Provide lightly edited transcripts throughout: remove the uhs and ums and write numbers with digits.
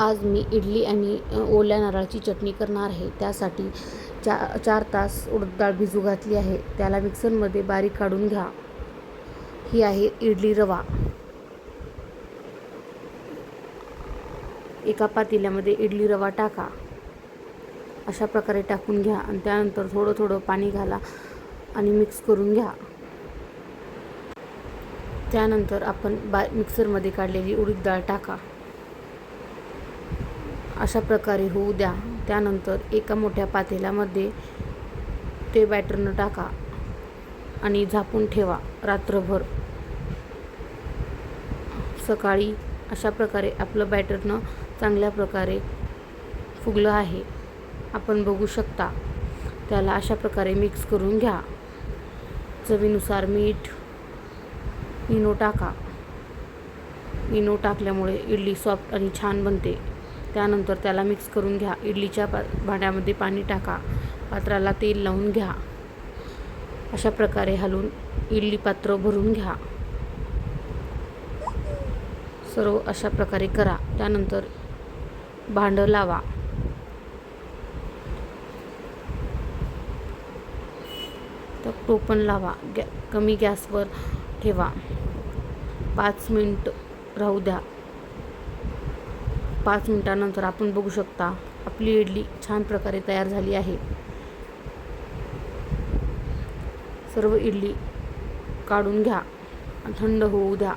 आज मी इडली आणि ओल्या नारळाची चटणी करणार आहे. त्यासाठी 4 तास उडद डाळ भिजू घातली आहे. त्याला मिक्सरमध्ये बारीक काढून घ्या. ही आहे इडली रवा. एका पातेल्यामध्ये इडली रवा टाका. अशा प्रकारे टाकून घ्या आणि त्यानंतर थोडं थोडं पाणी घाला आणि मिक्स करून घ्या. त्यानंतर आपण मिक्सरमध्ये काढलेली उडीद डाळ टाका. अशा प्रकारे होऊ द्या. त्यानंतर एका मोठ्या पातेल्यामध्ये ते बॅटरनं टाका आणि झाकून ठेवा रात्रभर. सकाळी अशा प्रकारे आपलं बॅटरनं चांगल्या प्रकारे फुगलं आहे. आपण बघू शकता. त्याला अशा प्रकारे मिक्स करून घ्या. चवीनुसार मीठ, इनो टाका. इनो टाकल्यामुळे इडली सॉफ्ट आणि छान बनते. त्यानंतर त्याला मिक्स करून घ्या. इडलीच्या भांड्यामध्ये पाणी टाका. पात्राला तेल लावून घ्या. अशा प्रकारे हलवून इडली पात्र भरून घ्या. सर्व अशा प्रकारे करा. त्यानंतर भांडं लावा. टोपण लावा. कमी गॅसवर ठेवा. 5 मिनिट राहू द्या. 5 मिनिटानंतर आपण बघू शकता आपली इडली छान प्रकारे तयार झाली आहे. सर्व इडली काढून घ्या. थंड होऊ द्या.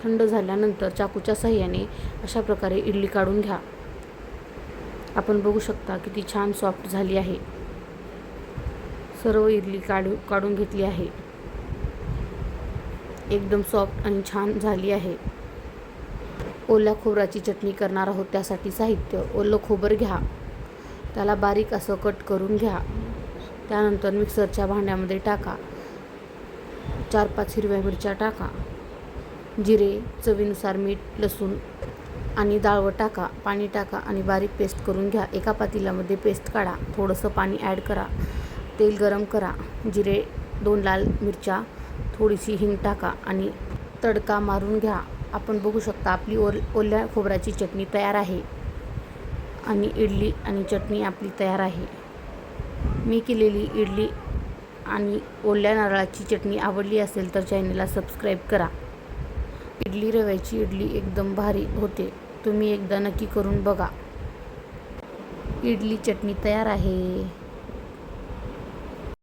थंड झाल्यानंतर चाकूच्या साहाय्याने अशा प्रकारे इडली काढून घ्या. आपण बघू शकता किती छान सॉफ्ट झाली आहे. सर्व इडली काढून घेतली आहे. एकदम सॉफ्ट आणि छान झाली आहे. ओल्या खोबऱ्याची चटणी करणार आहोत. त्यासाठी साहित्य: ओलं खोबरं घ्या. त्याला बारीक असं कट करून घ्या. त्यानंतर मिक्सरच्या भांड्यामध्ये टाका. 4-5 हिरव्या मिरच्या टाका. जिरे, चवीनुसार मीठ, लसूण आणि डाळवं टाका. पाणी टाका आणि बारीक पेस्ट करून घ्या. एका पातेल्यामध्ये पेस्ट काढा. थोडंसं पाणी ॲड करा. तेल गरम करा. जिरे, 2 लाल मिरच्या, थोडीशी हिंग टाका आणि तडका मारून घ्या. आपण बघू शकता आपली ओल्या खोबऱ्याची चटणी तयार आहे आणि इडली आणि चटणी आपली तयार आहे. मी केलेली इडली आणि ओल्या नारळाची चटणी आवडली असेल तर चॅनलला सबस्क्राईब करा. इडली रव्याची इडली एकदम भारी होते. तुम्ही एकदा नक्की करून बघा. इडली चटणी तयार आहे.